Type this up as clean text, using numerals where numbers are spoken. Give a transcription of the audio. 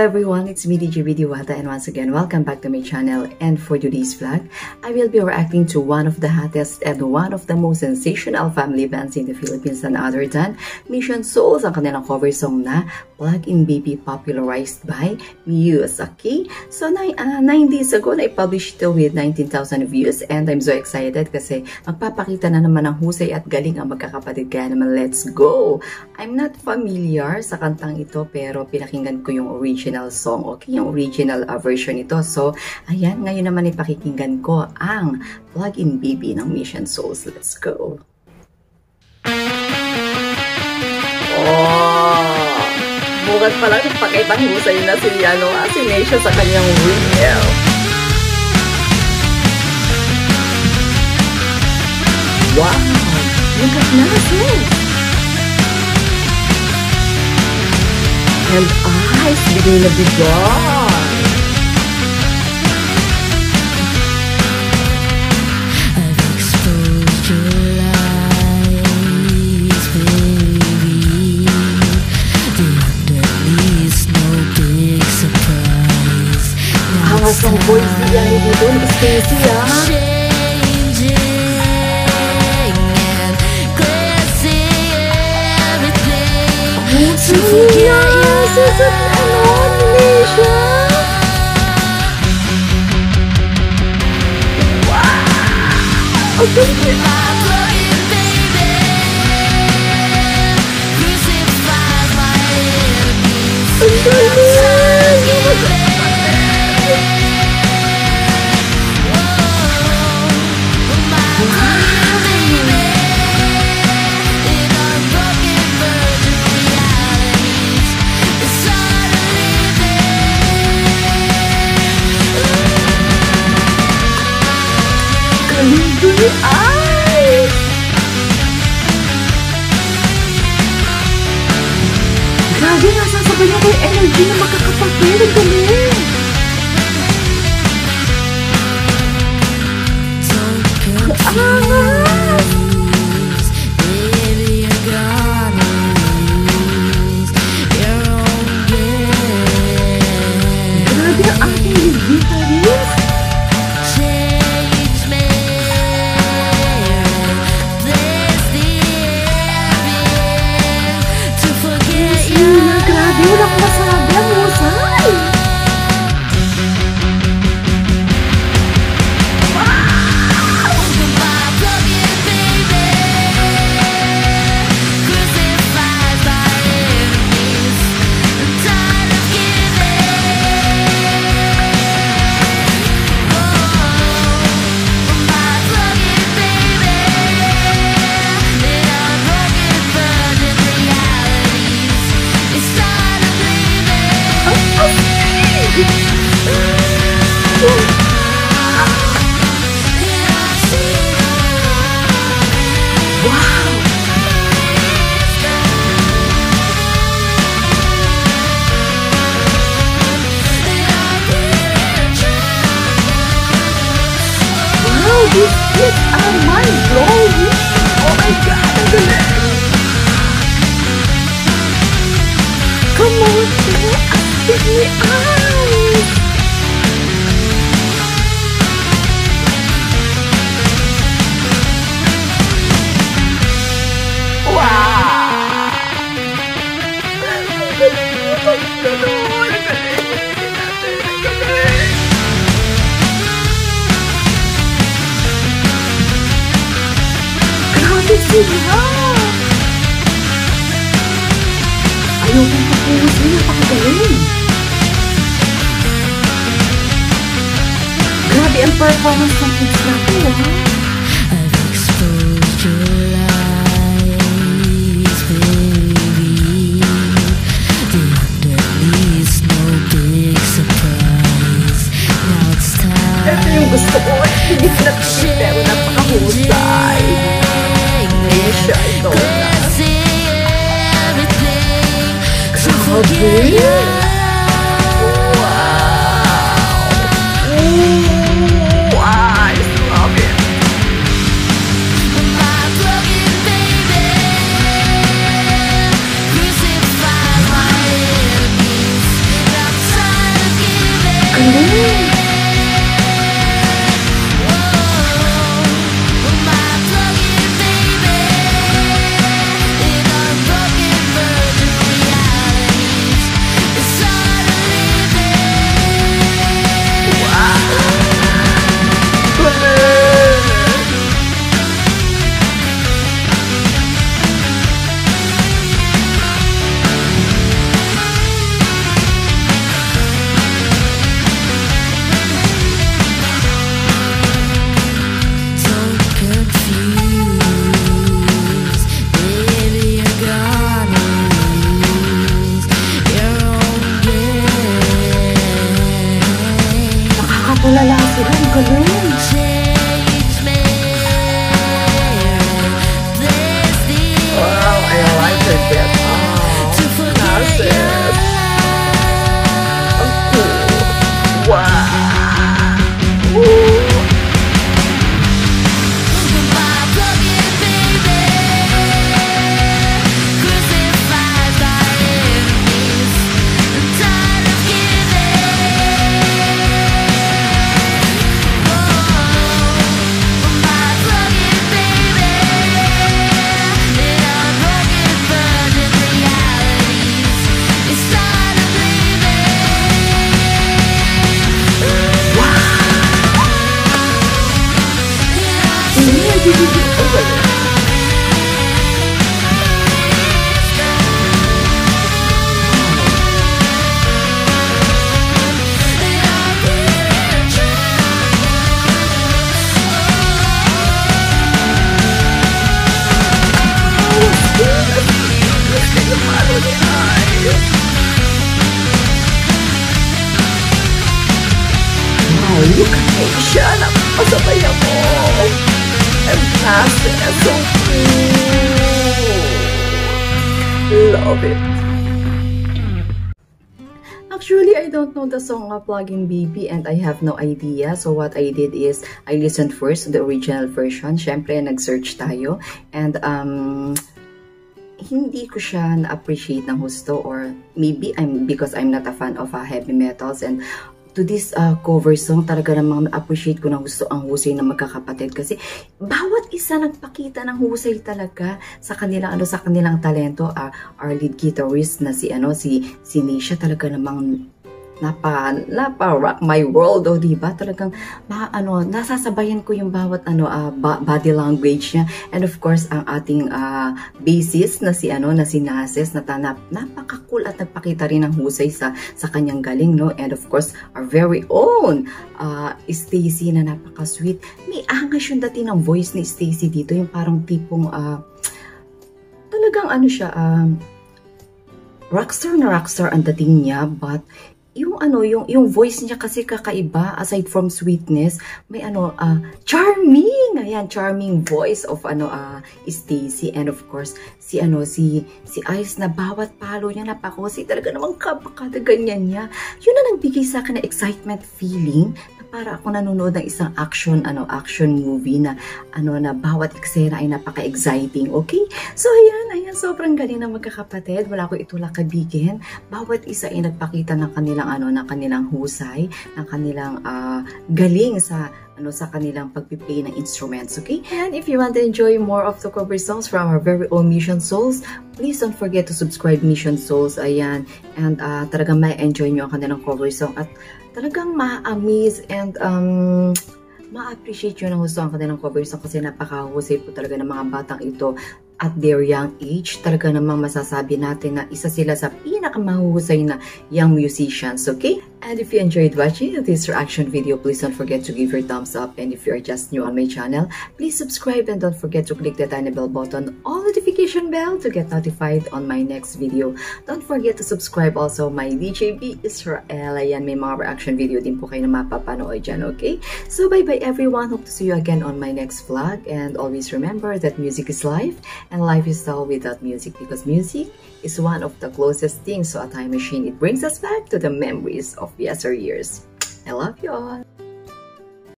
everyone, it's me DJ Diwata, and once again welcome back to my channel. And for today's vlog, I will be reacting to one of the hottest and one of the most sensational family bands in the Philippines, none other than Mission Souls, ang kanilang cover song na Plug-in Baby, popularized by Muse. Okay, so 9 days ago na i-publish ito with 19,000 views, and I'm so excited kasi magpapakita na naman ng husay at galing ang magkakapatid, kaya naman let's go. I'm not familiar sa kantang ito pero pinakinggan ko yung original song, okay, yung original version ito. So ayan, ngayon naman ipakikinggan ko ang Plug-in Baby ng Mission Souls. Let's go. Oh, bukat pala pakitang husay na si Nesha sa kanyang reel. Wow, look at Nesha. And eyes beginning to be gone. I've exposed your lies, baby. The underneath, no big surprise. Angas ng voice niya dito, Stacy, Changing and glancing everything to forget you. This is an animation. Wow! Okay. My plug-in baby crucifies my enemies. Ay! Grabe, nasasabay niya yung energy na magkakapatid. Ang galing! Ang angas! Baby, you're gonna lose your own game. Grabe ang ating guitarist! Change me, replace the envy to forget you. Grabe, wala ko masabi ang husay! My plug-in baby crucifies my enemies. I'm tired of giving. My plug-in baby in unbroken virgin realities. It's time to Wow, these kids are mind-blowing! Oh my God, ang galing! Come on, give me eyes! Wow! Ang galing mo pag gano'n! Ang galing! Ang galing! Grabe sila! Ayaw kong papuhos nila, napakagaling! Grabe ang performance ng kids natin, ha? I've exposed your lies, baby. The underneath, no big surprise. Now it's time. Ito yung gusto ko. Hindi na pili, pero napakahusay. Nesha, ito na. Grabe! Wow! Ooh, I love it! My plug-in baby crucifies my enemies. I'm Pinapalo ni Ice. Wow, look at Asia. Napasabay ako. And that's so cool. Love it. Actually, I don't know the song Plug-in Baby and I have no idea. So what I did is, I listened first to the original version. Siyempre, nag-search tayo. And hindi ko siya na-appreciate ng husto, or maybe because I'm not a fan of heavy metals. And to this cover song, talaga namang na-appreciate ko ng gusto ang husay ng magkakapatid, kasi bawat isa nagpakita ng husay talaga sa kanilang sa kanilang talento. Our lead guitarist na si Nisha, talaga namang napa-rock my world, diba? Talagang nasasabayan ko yung bawat body language niya. And of course, ang ating bassist na si Nases, na napaka-cool at nagpakita rin ng husay sa kanyang galing, no? And of course, our very own Stacy, na napaka-sweet. May angas yung dati ng voice ni Stacy dito, yung parang tipong talagang siya, rockstar na rockstar ang dating niya, but yung voice niya kasi kakaiba. Aside from sweetness, may charming, ayan, charming voice of Stacy. And of course, si Ice, na bawat palo niya napakosi, talaga namang kada ganyan niya. Yun na nagbigay sa akin na excitement feeling, na para ako nanonood ng isang action movie na na bawat eksena ay napaka-exciting. Okay? So ayan, sobrang galing ng magkakapatid. Wala ko itulak kabigin. Bawat isa ay nagpakita ng kanilang husay, ng kanilang galing sa kanilang pagpiplay ng instruments. Okay? And if you want to enjoy more of the cover songs from our very own Mission Souls, please don't forget to subscribe Mission Souls. Ayan. And talagang may enjoy nyo ang kanilang cover song, at talagang ma-amaze and ma-appreciate nyo ng gusto ang kanilang cover song, kasi napakahusay po talaga ng mga batang ito. At their young age, talaga namang masasabi natin na isa sila sa pinakamahuhusay na young musicians, okay? And if you enjoyed watching this reaction video, please don't forget to give your thumbs up. And if you're just new on my channel, please subscribe and don't forget to click the tiny bell button, all notification bell, to get notified on my next video. Don't forget to subscribe also my DJB Israel. Ayan, may mga reaction video din po kayo na mapapanood dyan, okay? So bye-bye everyone. Hope to see you again on my next vlog. And always remember that music is life, and life is dull without music, because music is one of the closest things to a time machine. It brings us back to the memories of yesteryears. I love you all.